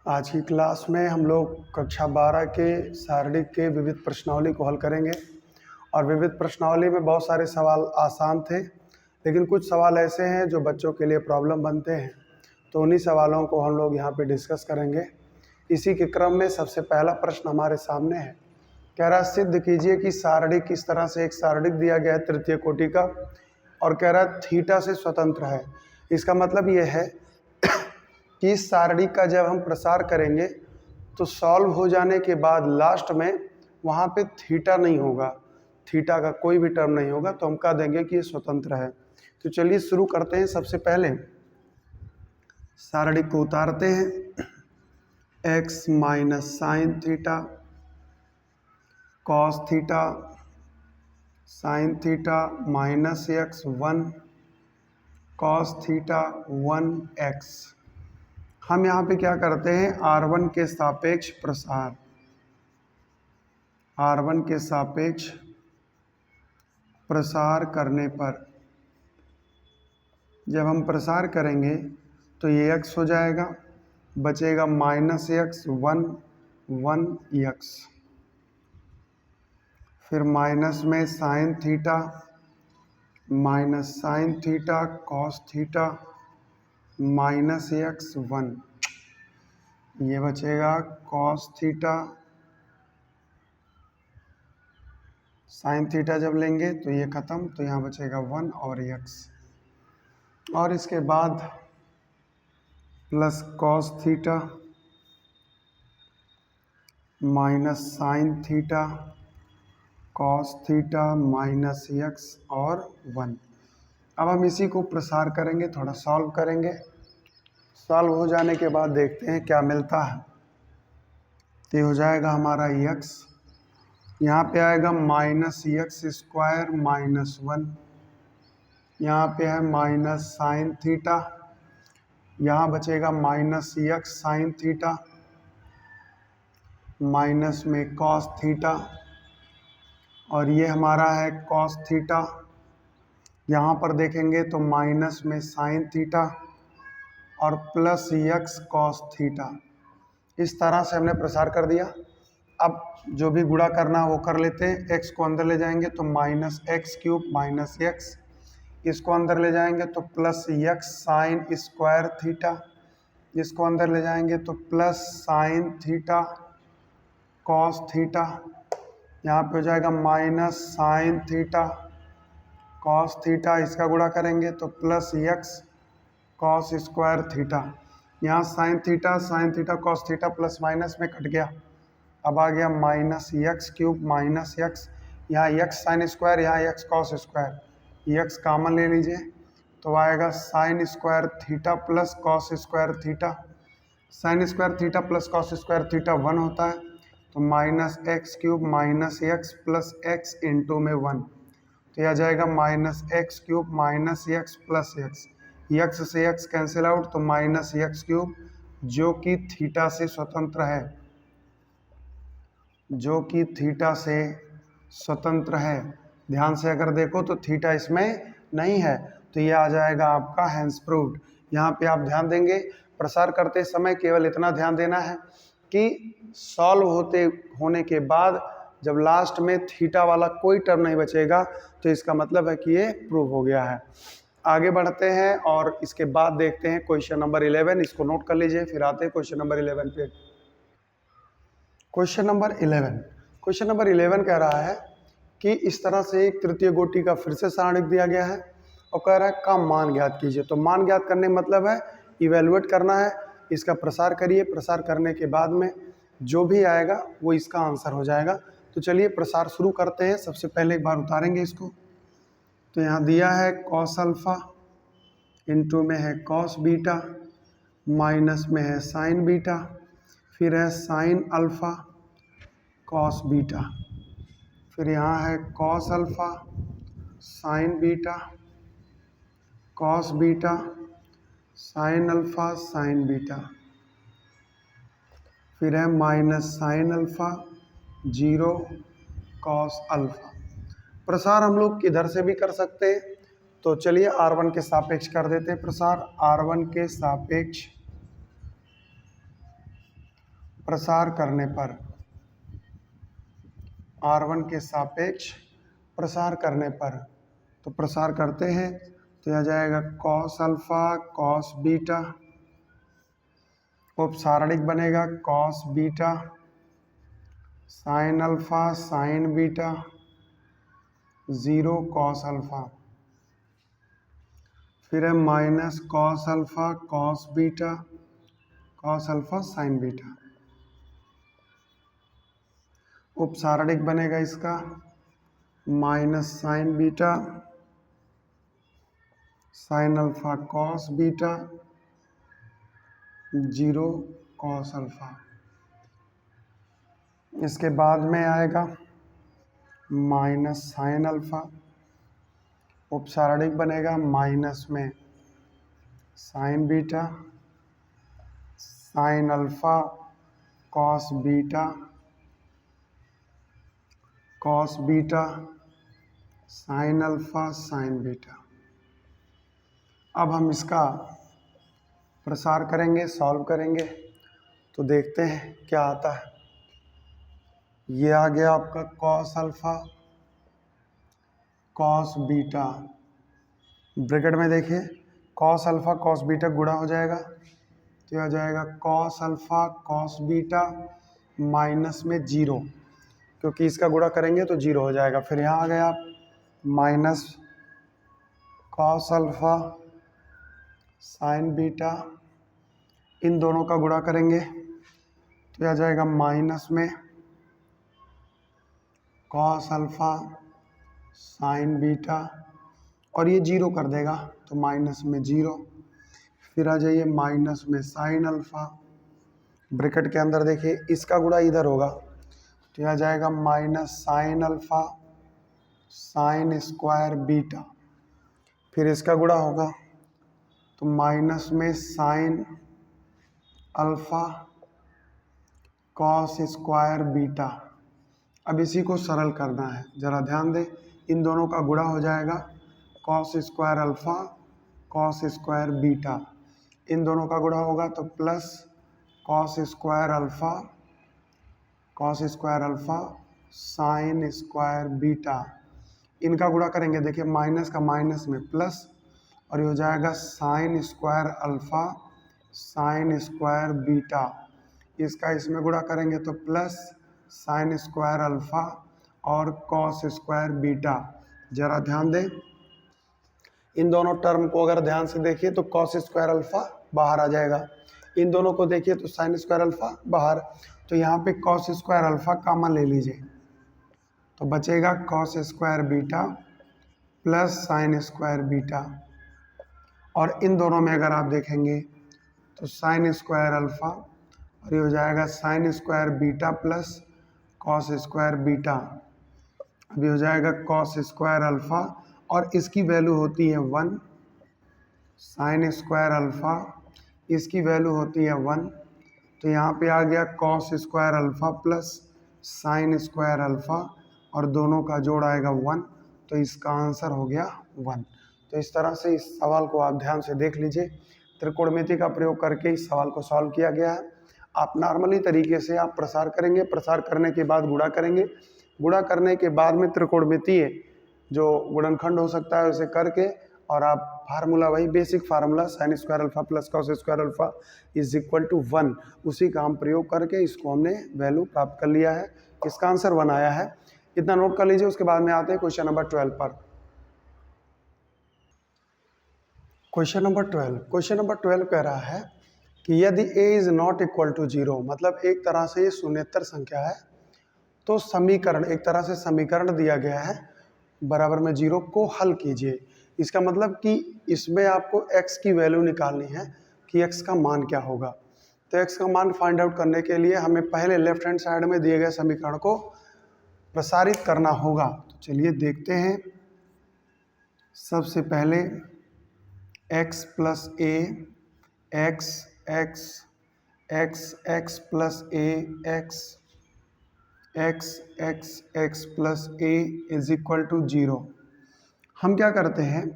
आज की क्लास में हम लोग कक्षा 12 के शारीरिक के विविध प्रश्नावली को हल करेंगे। और विविध प्रश्नावली में बहुत सारे सवाल आसान थे, लेकिन कुछ सवाल ऐसे हैं जो बच्चों के लिए प्रॉब्लम बनते हैं, तो उन्हीं सवालों को हम लोग यहाँ पे डिस्कस करेंगे। इसी के क्रम में सबसे पहला प्रश्न हमारे सामने है। कह रहा है सिद्ध कीजिए कि सारणिक किस तरह से एक सारणिक दिया गया है तृतीय कोटि का, और कह रहा है थीटा से स्वतंत्र है। इसका मतलब ये है कि इस सारणी का जब हम प्रसार करेंगे तो सॉल्व हो जाने के बाद लास्ट में वहाँ पे थीटा नहीं होगा, थीटा का कोई भी टर्म नहीं होगा, तो हम कह देंगे कि ये स्वतंत्र है। तो चलिए शुरू करते हैं। सबसे पहले सारणी को उतारते हैं। x minus sine theta cos theta sine theta minus x 1 cos theta 1x। हम यहाँ पे क्या करते हैं, r1 के सापेक्ष प्रसार, r1 के सापेक्ष प्रसार करने पर जब हम प्रसार करेंगे तो ये x हो जाएगा, बचेगा माइनस एक्स 1 x, फिर माइनस में sine theta minus sine theta cos theta minus x 1, ये बचेगा कॉस थीटा साइन थीटा जब लेंगे तो ये ख़त्म, तो यहाँ बचेगा 1 और x, और इसके बाद plus cos theta minus sine theta cos theta minus x और 1। अब हम इसी को प्रसार करेंगे, थोड़ा सॉल्व करेंगे। सॉल्व हो जाने के बाद देखते हैं क्या मिलता है। तो ये हो जाएगा हमारा x, यहाँ पे आएगा माइनस एक्स स्क्वायर माइनस 1, यहाँ पे है माइनस साइन थीटा, यहाँ बचेगा minus x sine theta minus में कॉस थीटा, और ये हमारा है कॉस थीटा। यहाँ पर देखेंगे तो माइनस में साइन थीटा और प्लस एक्स कॉस थीटा। इस तरह से हमने प्रसार कर दिया। अब जो भी गुणा करना है वो कर लेते हैं। x को अंदर ले जाएंगे तो minus x cube minus x, इसको अंदर ले जाएंगे तो plus x sine square theta, इसको अंदर ले जाएंगे तो plus sine theta cos theta, यहाँ पे हो जाएगा minus sine theta cos theta, इसका गुणा करेंगे तो plus x cos square theta, यहाँ sine theta cos theta plus minus में कट गया। अब आ गया minus x cube minus x, यहाँ एक्स साइन स्क्वायर यहाँ x cos square, x common ले लीजिए तो आएगा sign square theta plus cos square theta, sign square theta plus cos square theta 1 होता है, तो minus x cube minus x plus x into में 1, तो यह आ जाएगा minus x cube minus x plus x, x से एक्स कैंसिल आउट तो minus x cube, जो कि थीटा से स्वतंत्र है, जो कि थीटा से स्वतंत्र है। ध्यान से अगर देखो तो थीटा इसमें नहीं है, तो ये आ जाएगा आपका हैंस प्रूव्ड। यहाँ पे आप ध्यान देंगे, प्रसार करते समय केवल इतना ध्यान देना है कि सॉल्व होने के बाद जब लास्ट में थीटा वाला कोई टर्म नहीं बचेगा तो इसका मतलब है कि ये प्रूव हो गया है। आगे बढ़ते हैं और इसके बाद देखते हैं क्वेश्चन नंबर 11, इसको नोट कर लीजिए, फिर आते हैं क्वेश्चन नंबर 11 पे। क्वेश्चन नंबर 11 कह रहा है कि इस तरह से एक तृतीय कोटि का फिर से सारणिक दिया गया है और कह रहा है का मान ज्ञात कीजिए। तो मान ज्ञात करने का मतलब है इवेलुएट करना है, इसका प्रसार करिए, प्रसार करने के बाद में जो भी आएगा वो इसका आंसर हो जाएगा। तो चलिए प्रसार शुरू करते हैं। सबसे पहले एक बार उतारेंगे इसको, तो यहाँ दिया है कॉस अल्फा, इंटू में है कॉस बीटा, माइनस में है साइन बीटा, फिर है साइन अल्फा कॉस बीटा, फिर यहाँ है cos alpha sine beta cos beta sine alpha sine beta, फिर है minus sine alpha 0 cos alpha. प्रसार हम लोग किधर से भी कर सकते हैं, तो चलिए r1 के सापेक्ष कर देते हैं प्रसार। r1 के सापेक्ष प्रसार करने पर, R1 के सापेक्ष प्रसार करने पर, तो प्रसार करते हैं तो यह जाएगा कॉस अल्फा कॉस बीटा, उपसारणिक बनेगा cos beta sine alpha sine beta, 0 cos alpha, फिर है minus cos alpha cos beta cos alpha sine beta, उपसारणिक बनेगा इसका minus sine beta sine alpha cos beta 0 cos alpha. इसके बाद में आएगा माइनस साइन अल्फा, उपसारणिक बनेगा माइनस में sign beta sine alpha cos beta sine alpha sine beta. अब हम इसका प्रसार करेंगे, सॉल्व करेंगे, तो देखते हैं क्या आता है। ये आ गया आपका cos alpha cos beta, bracket में देखिए कॉस अल्फा कॉस बीटा गुणा हो जाएगा तो आ जाएगा cos alpha cos beta minus में 0, क्योंकि इसका गुणा करेंगे तो 0 हो जाएगा। फिर यहाँ आ गया minus cos alpha sine beta, इन दोनों का गुणा करेंगे तो आ जाएगा माइनस में कॉस अल्फा साइन बीटा, और ये 0 कर देगा तो माइनस में 0, फिर आ जाइए माइनस में साइन अल्फा, ब्रैकेट के अंदर देखिए इसका गुणा इधर होगा तो यह जाएगा minus sign alpha sine square beta, फिर इसका गुणा होगा तो माइनस में sign alpha cos square beta. अब इसी को सरल करना है, ज़रा ध्यान दें, इन दोनों का गुणा हो जाएगा cos square alpha cos square beta, इन दोनों का गुणा होगा तो plus cos square alpha sine square beta, इनका गुणा करेंगे देखिए माइनस का माइनस में प्लस, और ये हो जाएगा sign square alpha sine square beta, इसका इसमें गुणा करेंगे तो प्लस साइन स्क्वायर अल्फा और कॉस स्क्वायर बीटा। ज़रा ध्यान दें, इन दोनों टर्म को अगर ध्यान से देखिए तो कॉस स्क्वायर अल्फा बाहर आ जाएगा, इन दोनों को देखिए तो साइन स्क्वायर अल्फा बाहर, तो यहाँ पे कॉस स्क्वायर अल्फा कॉमन ले लीजिए तो बचेगा cos square beta plus sign square beta, और इन दोनों में अगर आप देखेंगे तो साइन स्क्वायर अल्फा और ये हो जाएगा sign square beta plus cos square beta, अभी हो जाएगा कॉस स्क्वायर अल्फा और इसकी वैल्यू होती है 1, साइन स्क्वायर अल्फा इसकी वैल्यू होती है 1, तो यहाँ पे आ गया cos square alpha plus sign square alpha और दोनों का जोड़ आएगा 1, तो इसका आंसर हो गया 1। तो इस तरह से इस सवाल को आप ध्यान से देख लीजिए, त्रिकोणमिति का प्रयोग करके इस सवाल को सॉल्व किया गया है। आप नॉर्मली तरीके से आप प्रसार करेंगे, प्रसार करने के बाद गुणा करेंगे, गुणा करने के बाद में त्रिकोणमितीय जो गुणनखंड हो सकता है उसे करके, और आप फार्मूला वही basic formula sine square alpha plus cos square alpha is equal to 1, उसी का हम प्रयोग करके इसको हमने वैल्यू प्राप्त कर लिया है। इसका आंसर 1 आया है, इतना नोट कर लीजिए। उसके बाद में आते हैं क्वेश्चन नंबर 12 पर। क्वेश्चन नंबर 12 कह रहा है कि यदि a is not equal to 0, मतलब एक तरह से ये शून्येतर संख्या है, तो समीकरण एक तरह से समीकरण दिया गया है बराबर में 0 को हल कीजिए। इसका मतलब कि इसमें आपको x की वैल्यू निकालनी है कि x का मान क्या होगा। तो x का मान फाइंड आउट करने के लिए हमें पहले लेफ्ट हैंड साइड में दिए गए समीकरण को प्रसारित करना होगा। तो चलिए देखते हैं। सबसे पहले x plus a x x x x plus a x x x x plus a is equal to 0। हम क्या करते हैं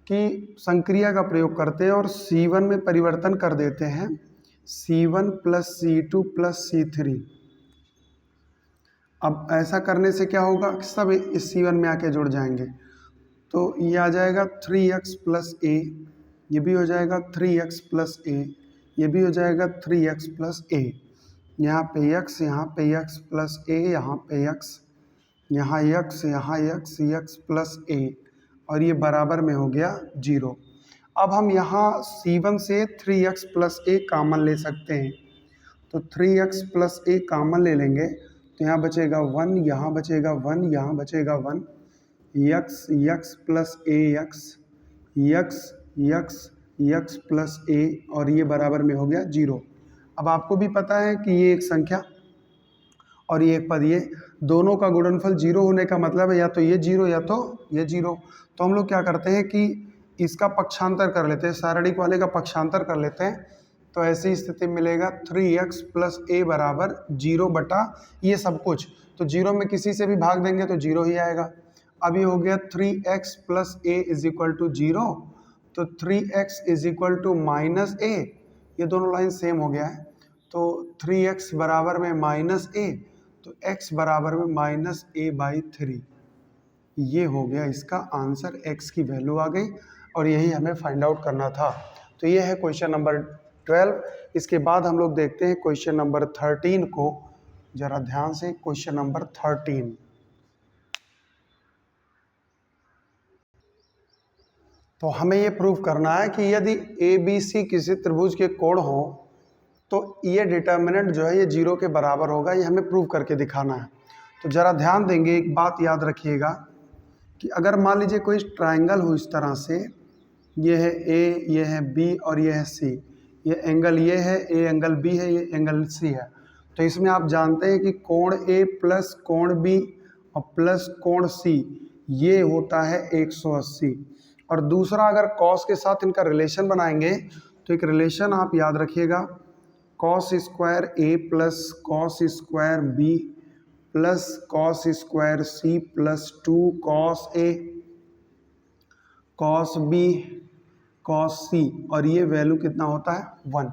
कि संक्रिया का प्रयोग करते हैं और C1 में परिवर्तन कर देते हैं C1 plus C2 plus C3। अब ऐसा करने से क्या होगा, सब इस C1 में आके जुड़ जाएंगे, तो ये आ जाएगा 3x प्लस ए, ये भी हो जाएगा 3x प्लस ए, ये भी हो जाएगा 3x प्लस ए। यहाँ पे x, यहाँ पे x प्लस ए, यहाँ पे x, यहाँ x, यहाँ x प्लस ए, और ये बराबर में हो गया 0। अब हम यहाँ C1 से 3x प्लस ए कामन ले सकते हैं, तो 3x प्लस ए कामन ले लेंगे, तो यहाँ बचेगा 1, यहाँ बचेगा 1, यहाँ बचेगा 1, x प्लस ए x प्लस ए, और ये बराबर में हो गया 0। अब आपको भी पता है कि ये एक संख्या और ये एक पद, ये दोनों का गुणनफल 0 होने का मतलब है या तो ये 0 या तो ये 0। तो हम लोग क्या करते हैं कि इसका पक्षांतर कर लेते हैं, सारणिक वाले का पक्षांतर कर लेते हैं, तो ऐसी स्थिति मिलेगा 3x प्लस ए बराबर 0 बटा ये सब कुछ, तो 0 में किसी से भी भाग देंगे तो 0 ही आएगा। अब ये हो गया 3x plus A is equal to 0, तो 3x is equal to minus A, ये दोनों लाइन सेम हो गया है, तो 3x बराबर में माइनस ए, तो x बराबर में माइनस ए बाई 3। ये हो गया इसका आंसर, x की वैल्यू आ गई, और यही हमें फाइंड आउट करना था। तो ये है क्वेश्चन नंबर 12। इसके बाद हम लोग देखते हैं क्वेश्चन नंबर 13 को, जरा ध्यान से। क्वेश्चन नंबर 13, तो हमें ये प्रूव करना है कि यदि ए बी सी किसी त्रिभुज के कोण हो तो ये डिटर्मिनेंट जो है ये 0 के बराबर होगा, ये हमें प्रूव करके दिखाना है। तो ज़रा ध्यान देंगे, एक बात याद रखिएगा कि अगर मान लीजिए कोई ट्रायंगल हो इस तरह से, ये है ए, ये है बी और ये है सी, ये एंगल ये है, ए एंगल बी है, ये एंगल सी है, तो इसमें आप जानते हैं कि कोण ए प्लस कोण बी और प्लस कोण सी ये होता है 180। और दूसरा, अगर कॉस के साथ इनका रिलेशन बनाएंगे तो एक रिलेशन आप याद रखिएगा, cos square A plus cos square B plus cos square C plus 2 cos A cos B cos C, और ये वैल्यू कितना होता है 1।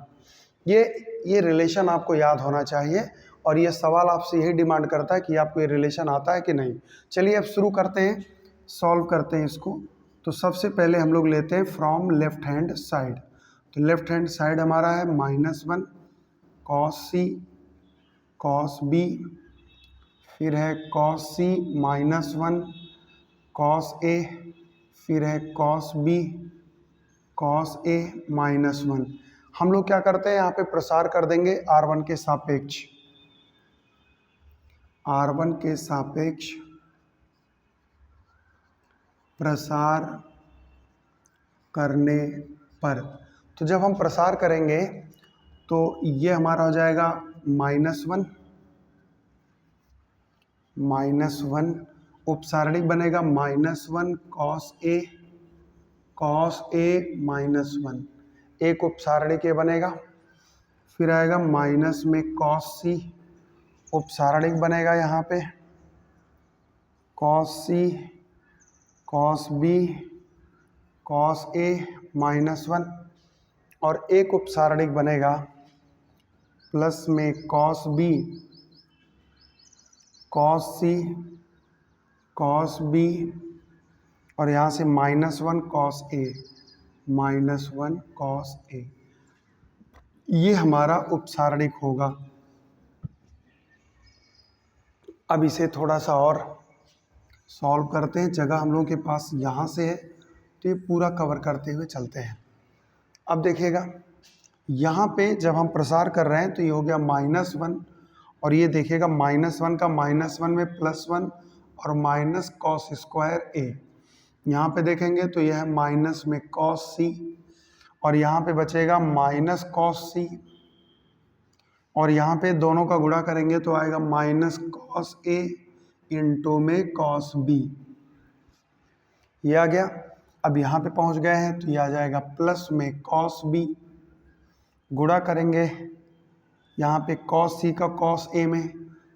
ये रिलेशन आपको याद होना चाहिए, और ये सवाल आपसे यही डिमांड करता है कि आपको ये रिलेशन आता है कि नहीं। चलिए अब शुरू करते हैं, सॉल्व करते हैं इसको। तो सबसे पहले हम लोग लेते हैं फ्रॉम लेफ्ट हैंड साइड, तो लेफ्ट हैंड साइड हमारा है -1 कॉस सी कॉस बी, फिर है कॉस सी -1 कॉस ए, फिर है कॉस बी कॉस ए -1। हम लोग क्या करते हैं, यहाँ पे प्रसार कर देंगे R1 के सापेक्ष, R1 के सापेक्ष प्रसार करने पर, तो जब हम प्रसार करेंगे तो ये हमारा हो जाएगा -1 उपसारणिक बनेगा -1 कॉस ए -1, एक उपसारणिक ये बनेगा, फिर आएगा माइनस में कॉस सी, उपसारणिक बनेगा यहाँ पे cos C cos B cos A -1, और एक उपसारणिक बनेगा प्लस में कॉस बी कॉस सी कॉस बी, और यहाँ से -1 कॉस ए -1 कॉस ए, ये हमारा उपसारणिक होगा। अब इसे थोड़ा सा और सॉल्व करते हैं, जगह हम लोगों के पास यहाँ से है, तो ये पूरा कवर करते हुए चलते हैं। अब देखिएगा यहाँ पे जब हम प्रसार कर रहे हैं तो ये हो गया -1, और ये देखिएगा -1 का -1 में +1 और माइनस कॉस स्क्वायर ए, यहाँ पे देखेंगे तो यह है माइनस में कॉस सी, और यहाँ पे बचेगा माइनस कॉस सी, और यहाँ पे दोनों का गुणा करेंगे तो आएगा माइनस कॉस ए इंटू में कॉस बी, ये आ गया। अब यहाँ पे पहुँच गए हैं तो ये आ जाएगा प्लस में कॉस बी, गुणा करेंगे यहाँ पे कॉस सी का कॉस ए में,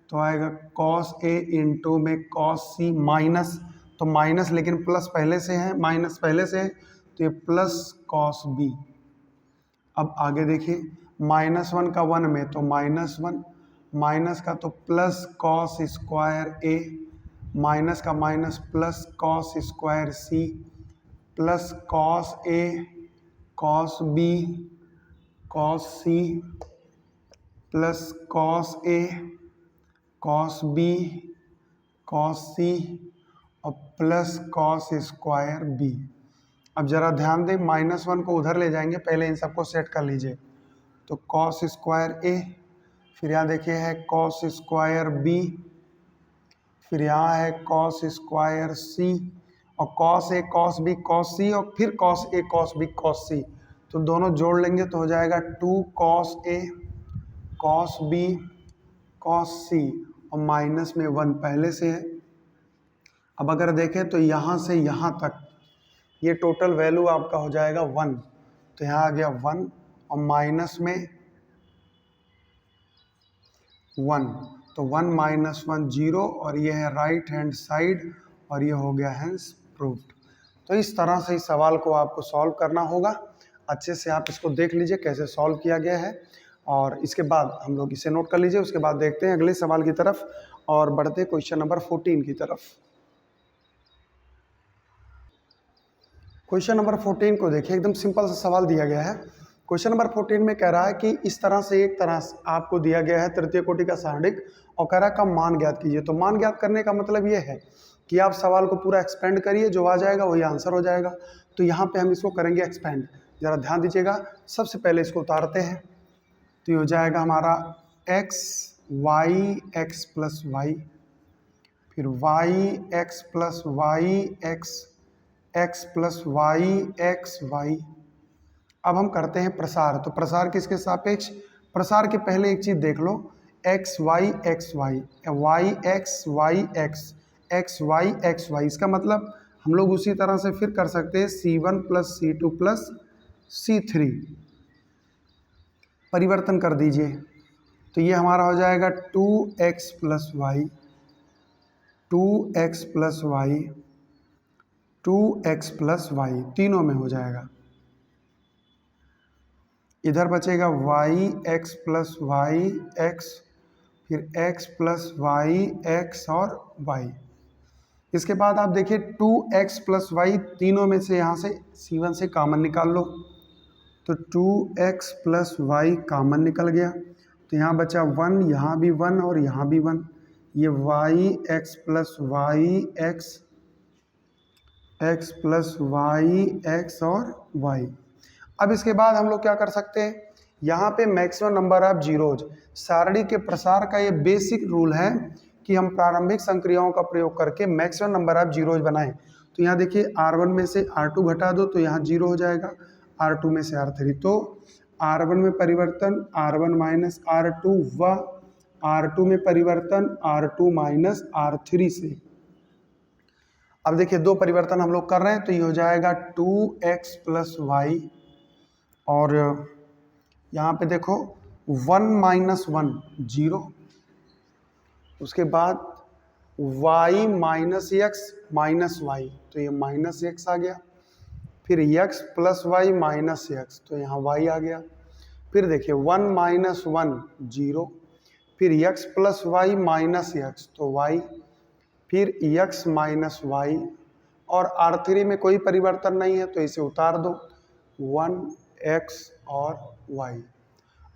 तो आएगा कॉस ए इंटू में कॉस सी माइनस, तो माइनस लेकिन प्लस पहले से है, माइनस पहले से है, तो ये प्लस कॉस बी। अब आगे देखिए, -1 का 1 में तो -1, माइनस का तो प्लस कॉस स्क्वायर ए, माइनस का minus plus cos square C, plus cos A cos B cos C, plus cos A cos B cos C और प्लस कॉस स्क्वायर बी। अब ज़रा ध्यान दें, -1 को उधर ले जाएंगे, पहले इन सबको सेट कर लीजिए। तो कॉस स्क्वायर ए, फिर यहाँ देखिए है कॉस स्क्वायर बी, फिर यहाँ है कॉस स्क्वायर सी और cos A cos B cos C और फिर cos A cos B cos सी। तो दोनों जोड़ लेंगे तो हो जाएगा 2 cos A cos B cos C और माइनस में 1 पहले से है। अब अगर देखें तो यहाँ से यहाँ तक ये टोटल वैल्यू आपका हो जाएगा 1, तो यहाँ आ गया 1 और माइनस में 1, तो 1 - 1 0 और ये है राइट हैंड साइड और ये हो गया हैंस प्रूव्ड। तो इस तरह से इस सवाल को आपको सॉल्व करना होगा। अच्छे से आप इसको देख लीजिए कैसे सॉल्व किया गया है और इसके बाद हम लोग इसे नोट कर लीजिए। उसके बाद देखते हैं अगले सवाल की तरफ और बढ़ते क्वेश्चन नंबर 14 की तरफ। क्वेश्चन नंबर 14 को देखिए, एकदम सिंपल सा सवाल दिया गया है। क्वेश्चन नंबर 14 में कह रहा है कि इस तरह से एक तरह से आपको दिया गया है तृतीय कोटि का सारणिक और कह रहा है का मान ज्ञात कीजिए। तो मान ज्ञात करने का मतलब ये है कि आप सवाल को पूरा एक्सपेंड करिए, जो आ जाएगा वही आंसर हो जाएगा। तो यहाँ पे हम इसको करेंगे एक्सपेंड। ज़रा ध्यान दीजिएगा, सबसे पहले इसको उतारते हैं तो ये हो जाएगा हमारा x y x plus y, फिर y x plus y x plus y x y. अब हम करते हैं प्रसार। तो प्रसार किसके सापेक्ष? प्रसार के पहले एक चीज़ देख लो, x y y x y, इसका मतलब हम लोग उसी तरह से फिर कर सकते हैं C1 plus C2 plus C3, परिवर्तन कर दीजिए तो ये हमारा हो जाएगा 2x plus y 2x plus y 2x plus y, तीनों में हो जाएगा। इधर बचेगा y x plus y x, फिर x प्लस वाई एक्स और y। इसके बाद आप देखिए 2x प्लस वाई, तीनों में से यहाँ से C1 से कॉमन निकाल लो तो 2x प्लस वाई कॉमन निकल गया तो यहाँ बचा 1, यहाँ भी 1 और यहाँ भी 1। ये y x plus y x plus y x और y। अब इसके बाद हम लोग क्या कर सकते हैं, यहाँ पे मैक्सिमम नंबर ऑफ जीरोज, सारणी के प्रसार का ये बेसिक रूल है कि हम प्रारंभिक संक्रियाओं का प्रयोग करके मैक्सिमम नंबर ऑफ जीरोज बनाएं। तो यहाँ देखिए R1 में से R2 घटा दो तो यहाँ 0 हो जाएगा, R2 में से R3, तो R1 में परिवर्तन R1 माइनस R2 व R2 में परिवर्तन R2 माइनस R3 से। अब देखिए दो परिवर्तन हम लोग कर रहे हैं तो ये हो जाएगा 2x प्लस वाई और यहाँ पे देखो 1 माइनस 1 0, उसके बाद y minus x minus y तो ये माइनस एक्स आ गया, फिर x plus y minus x तो यहाँ y आ गया। फिर देखिए 1 माइनस 1 0, फिर x plus y minus x तो y, फिर x माइनस वाई और R3 में कोई परिवर्तन नहीं है तो इसे उतार दो 1x और y।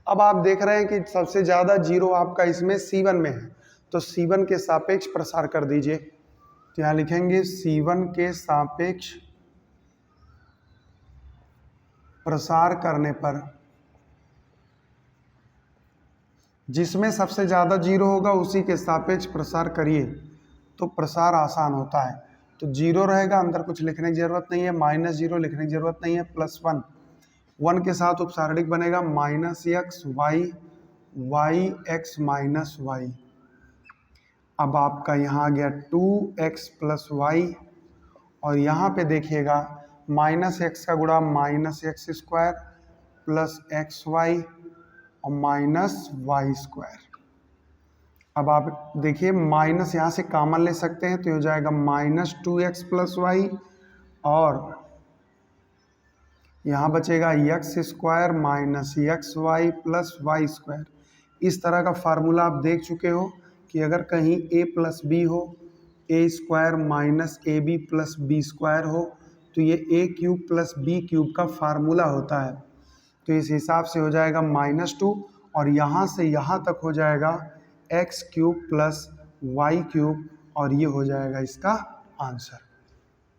अब आप देख रहे हैं कि सबसे ज़्यादा जीरो आपका इसमें C1 में है तो C1 के सापेक्ष प्रसार कर दीजिए। तो यहाँ लिखेंगे C1 के सापेक्ष प्रसार करने पर जिसमें सबसे ज़्यादा जीरो होगा उसी के सापेक्ष प्रसार करिए तो प्रसार आसान होता है। तो जीरो रहेगा, अंदर कुछ लिखने की ज़रूरत नहीं है, माइनस जीरो लिखने की ज़रूरत नहीं है, प्लस 1 1 के साथ उपसारणिक बनेगा minus x y y x minus y. अब आपका यहाँ आ गया 2x प्लस वाई और यहाँ पे देखिएगा माइनस एक्स का गुणा minus x square plus x y और माइनस वाई स्क्वायर। अब आप देखिए माइनस यहाँ से कॉमन ले सकते हैं तो ये हो जाएगा माइनस 2x प्लस वाई और यहाँ बचेगा x square minus x y plus y square. इस तरह का फार्मूला आप देख चुके हो कि अगर कहीं a प्लस बी हो, A square minus A B plus B square हो, तो ये A cube plus B cube का फार्मूला होता है। तो इस हिसाब से हो जाएगा -2 और यहाँ से यहाँ तक हो जाएगा x cube plus y cube और ये हो जाएगा इसका आंसर।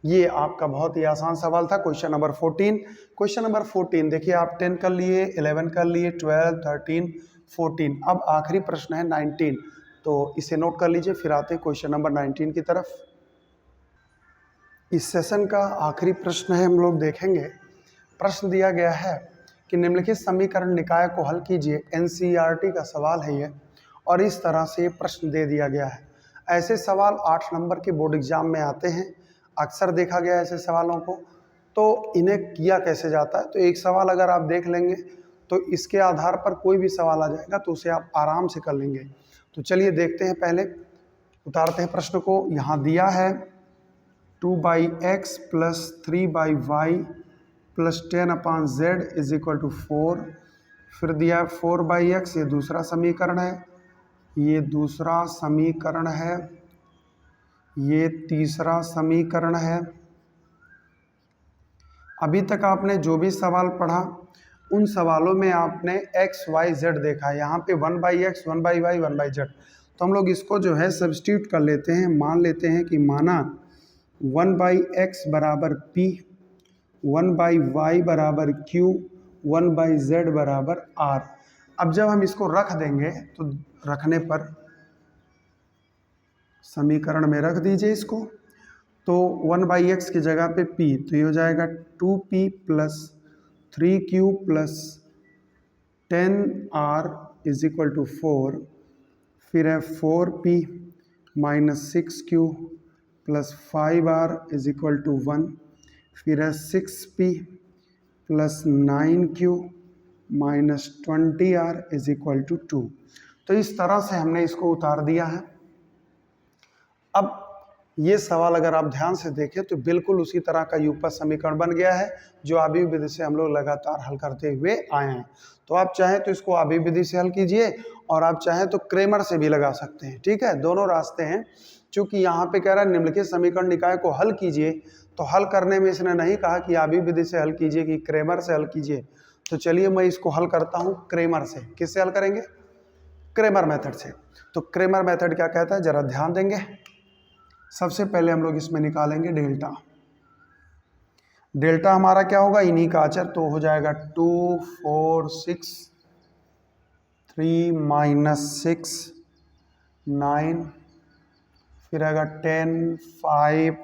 ये आपका बहुत ही आसान सवाल था, क्वेश्चन नंबर 14। क्वेश्चन नंबर 14 देखिए, आप 10 कर लिए, 11 कर लिए, 12, 13, 14। अब आखिरी प्रश्न है 19, तो इसे नोट कर लीजिए। फिर आते हैं क्वेश्चन नंबर 19 की तरफ। इस सेशन का आखिरी प्रश्न है, हम लोग देखेंगे। प्रश्न दिया गया है कि निम्नलिखित समीकरण निकाय को हल कीजिए। NCERT का सवाल है ये, और इस तरह से प्रश्न दे दिया गया है। ऐसे सवाल 8 नंबर के बोर्ड एग्जाम में आते हैं, अक्सर देखा गया है ऐसे सवालों को। तो इन्हें किया कैसे जाता है, तो एक सवाल अगर आप देख लेंगे तो इसके आधार पर कोई भी सवाल आ जाएगा तो उसे आप आराम से कर लेंगे। तो चलिए देखते हैं, पहले उतारते हैं प्रश्न को। यहाँ दिया है 2/x plus 3/y plus 10/z is equal to 4। फिर दिया है 4/x, ये दूसरा समीकरण है, ये दूसरा समीकरण है, ये तीसरा समीकरण है। अभी तक आपने जो भी सवाल पढ़ा उन सवालों में आपने x, y, z देखा है। यहाँ पे 1/x, 1/y, 1/z। तो हम लोग इसको जो है सब्स्टिट्यूट कर लेते हैं। मान लेते हैं कि माना 1/x बराबर p, 1/y बराबर q, 1/z बराबर r। अब जब हम इसको रख देंगे तो रखने पर समीकरण में रख दीजिए इसको, तो 1/x की जगह पे p, तो ये हो जाएगा 2p plus 3q plus 10r is equal to 4। फिर है 4p minus 6q plus 5r is equal to 1। फिर है 6p plus 9q minus 20r is equal to 2। तो इस तरह से हमने इसको उतार दिया है। अब ये सवाल अगर आप ध्यान से देखें तो बिल्कुल उसी तरह का युगपत समीकरण बन गया है जो आबी विधि से हम लोग लगातार हल करते हुए आए हैं। तो आप चाहें तो इसको आबी विधि से हल कीजिए और आप चाहें तो क्रेमर से भी लगा सकते हैं, ठीक है, दोनों रास्ते हैं। क्योंकि यहाँ पे कह रहा है निम्नलिखित समीकरण निकाय को हल कीजिए, तो हल करने में इसने नहीं कहा कि आबी विधि से हल कीजिए कि क्रेमर से हल कीजिए। तो चलिए मैं इसको हल करता हूँ क्रेमर से। किससे हल करेंगे? क्रेमर मेथड से। तो क्रेमर मेथड क्या कहता है, जरा ध्यान देंगे। सबसे पहले हम लोग इसमें निकालेंगे डेल्टा। डेल्टा हमारा क्या होगा, इन्हीं का अचर, तो हो जाएगा 2, 4, 6, 3 माइनस 6, 9, फिर आएगा 10, 5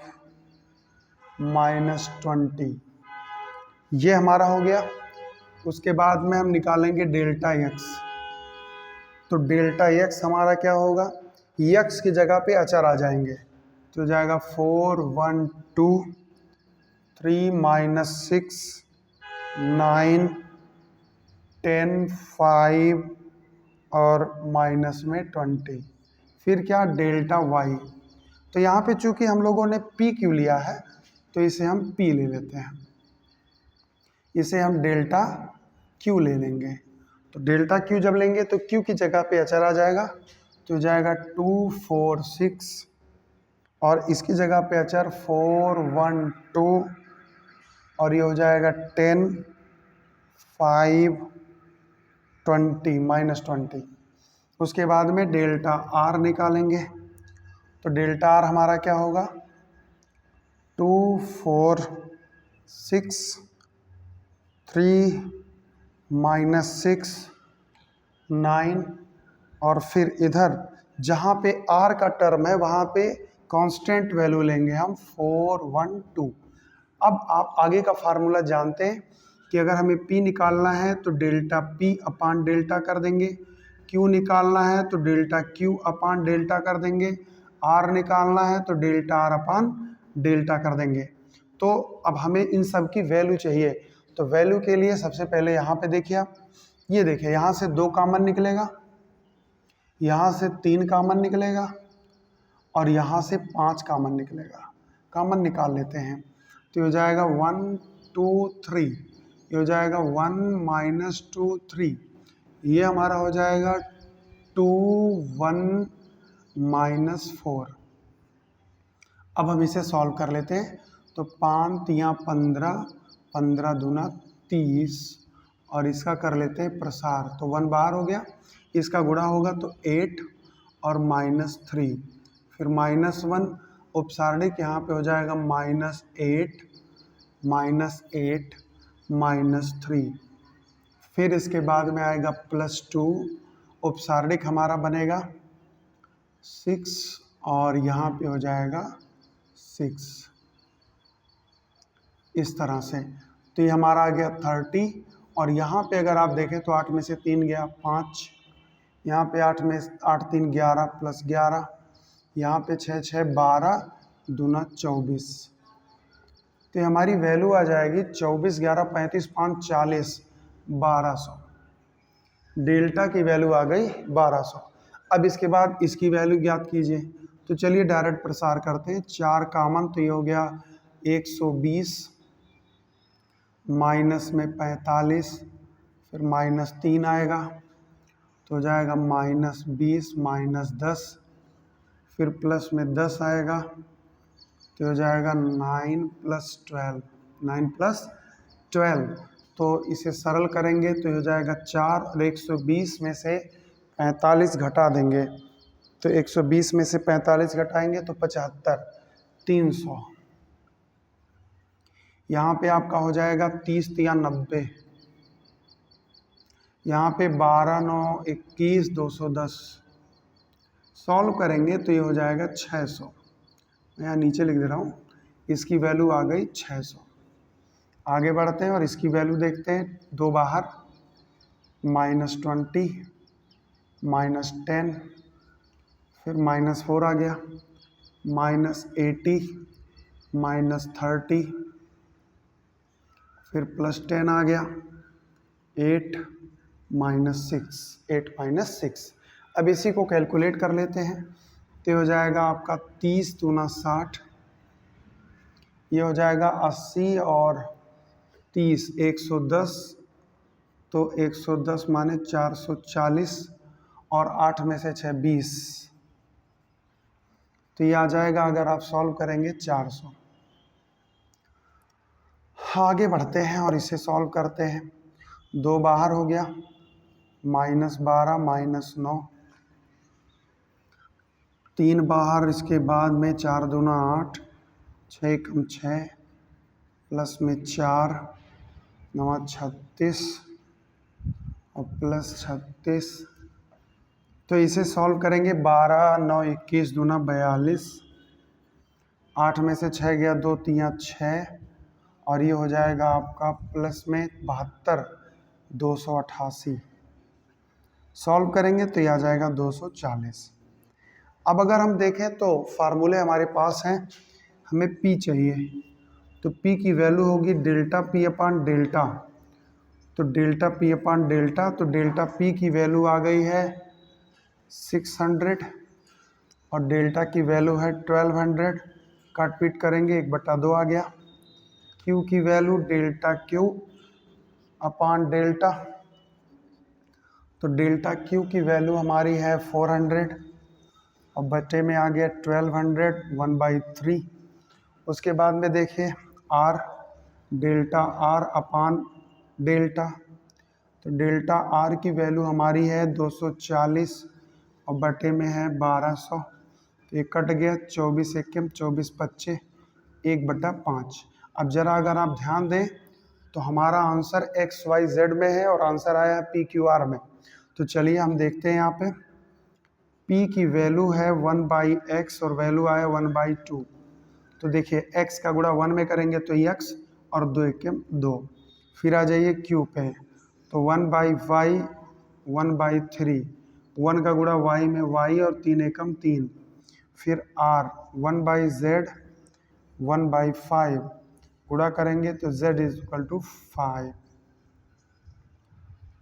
माइनस 20, ये हमारा हो गया। उसके बाद में हम निकालेंगे डेल्टा एक्स। तो डेल्टा एक्स हमारा क्या होगा, एक्स की जगह पे अचर आ जाएंगे, तो जाएगा 4, 1, 2, 3 माइनस 6, 9, 10, 5 और माइनस में 20। फिर क्या, डेल्टा वाई। तो यहाँ पे चूंकि हम लोगों ने पी क्यू लिया है तो इसे हम पी ले लेते हैं, इसे हम डेल्टा क्यू ले लेंगे। तो डेल्टा क्यू जब लेंगे तो क्यू की जगह पे अचर आ जाएगा, तो जाएगा 2, 4, 6 और इसकी जगह पे अचर 4, 1, 2 और ये हो जाएगा 10, 5, 20 माइनस 20। उसके बाद में डेल्टा आर निकालेंगे। तो डेल्टा आर हमारा क्या होगा, 2, 4, 6, 3 माइनस 6, 9 और फिर इधर जहाँ पे आर का टर्म है वहाँ पे कांस्टेंट वैल्यू लेंगे हम 4, 1, 2। अब आप आगे का फार्मूला जानते हैं कि अगर हमें P निकालना है तो डेल्टा P अपान डेल्टा कर देंगे, Q निकालना है तो डेल्टा Q अपान डेल्टा कर देंगे, R निकालना है तो डेल्टा R अपान डेल्टा कर देंगे। तो अब हमें इन सब की वैल्यू चाहिए। तो वैल्यू के लिए सबसे पहले यहाँ पे देखिए आप, ये देखिए यहाँ से 2 कॉमन निकलेगा, यहाँ से 3 कॉमन निकलेगा और यहाँ से 5 कॉमन निकलेगा। कॉमन निकाल लेते हैं, तो हो जाएगा 1, 2, 3। ये हो जाएगा 1 माइनस 2 3, ये हमारा हो जाएगा 2 1 माइनस 4। अब हम इसे सॉल्व कर लेते हैं। तो 5 तियाँ 15, 15 दूना 30, और इसका कर लेते हैं प्रसार। तो 1 बाहर हो गया, इसका गुणा होगा तो 8 और -3, फिर -1 उपसारणिक यहाँ पे हो जाएगा -8 -3, फिर इसके बाद में आएगा +2, उपसारणिक हमारा बनेगा 6 और यहाँ पे हो जाएगा 6, इस तरह से। तो ये हमारा आ गया 30, और यहाँ पे अगर आप देखें तो 8 में से 3 गया 5, यहाँ पे 8 में 8 3 11 प्लस 11, यहाँ पे 6 6 12 दूना 24। तो हमारी वैल्यू आ जाएगी 24 11 35 5 40, 1200। डेल्टा की वैल्यू आ गई 1200। अब इसके बाद इसकी वैल्यू ज्ञात कीजिए। तो चलिए डायरेक्ट प्रसार करते हैं। 4 कामन, तो ये हो गया 120, माइनस में 45, फिर -3 आएगा तो हो जाएगा -20 -10, फिर प्लस में 10 आएगा तो हो जाएगा 9 + 12, 9 + 12। तो इसे सरल करेंगे तो हो जाएगा 4, और 120 में से 45 घटा देंगे तो 120 में से 45 घटाएंगे तो 75, 300। यहाँ पे आपका हो जाएगा 30 तिया 90, यहाँ पे 12 9 21 210। सॉल्व करेंगे तो ये हो जाएगा 600। मैं यहाँ नीचे लिख दे रहा हूँ, इसकी वैल्यू आ गई 600। आगे बढ़ते हैं और इसकी वैल्यू देखते हैं। 2 बाहर, -20 -10, फिर -4 आ गया, -80 -30, फिर +10 आ गया, 8 -6, 8 -6। अब इसी को कैलकुलेट कर लेते हैं। तो हो जाएगा आपका 30 दूना 60, ये हो जाएगा 80 और 30 110, तो 110 माने 440, और 8 में से 6 20, तो ये आ जाएगा अगर आप सॉल्व करेंगे 400। आगे बढ़ते हैं और इसे सॉल्व करते हैं। 2 बाहर हो गया, -12 -9, 3 बाहर, इसके बाद में 4 दूना 8, 6 कम 6, प्लस में 4 9 36 और +36। तो इसे सॉल्व करेंगे। 12 9 21 दूना 42, 8 में से 6 गया 2 तियाँ 6, और ये हो जाएगा आपका प्लस में 72 288। सॉल्व करेंगे तो ये आ जाएगा 240। अब अगर हम देखें तो फार्मूले हमारे पास हैं, हमें P चाहिए। तो P की वैल्यू होगी डेल्टा P अपान डेल्टा। तो डेल्टा P अपान डेल्टा, तो डेल्टा P की वैल्यू आ गई है 600, और डेल्टा की वैल्यू है 1200। काट पीट करेंगे, 1/2 आ गया। Q की वैल्यू डेल्टा Q अपान डेल्टा, तो डेल्टा Q की वैल्यू हमारी है 400, और बच्चे में आ गया 1200 1/3। उसके बाद में देखिए R, डेल्टा R अपान डेल्टा, तो डेल्टा R की वैल्यू हमारी है 240, और बटे में है 1200, तो ये कट गया 24 एकम 24 25, 1/5। अब ज़रा अगर आप ध्यान दें तो हमारा आंसर XYZ में है और आंसर आया है PQR में। तो चलिए हम देखते हैं यहाँ पे। P की वैल्यू है 1/x और वैल्यू आया 1/2। तो देखिए x का गुणा 1 में करेंगे तो x, और 2 एकम 2। फिर आ जाइए Q पे, तो 1/y 1/3, 1 का गुणा y में y, और 3 एकम 3। फिर R 1/z 1/5, गुणा करेंगे तो z = 5।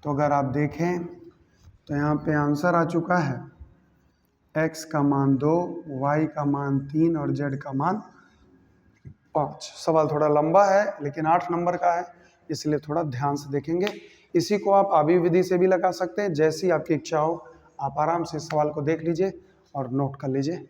तो अगर आप देखें तो यहाँ पे आंसर आ चुका है, x का मान 2, y का मान 3 और z का मान 5। सवाल थोड़ा लंबा है लेकिन 8 नंबर का है, इसलिए थोड़ा ध्यान से देखेंगे। इसी को आप अभी विधि से भी लगा सकते हैं, जैसी आपकी इच्छा हो। आप आराम से सवाल को देख लीजिए और नोट कर लीजिए।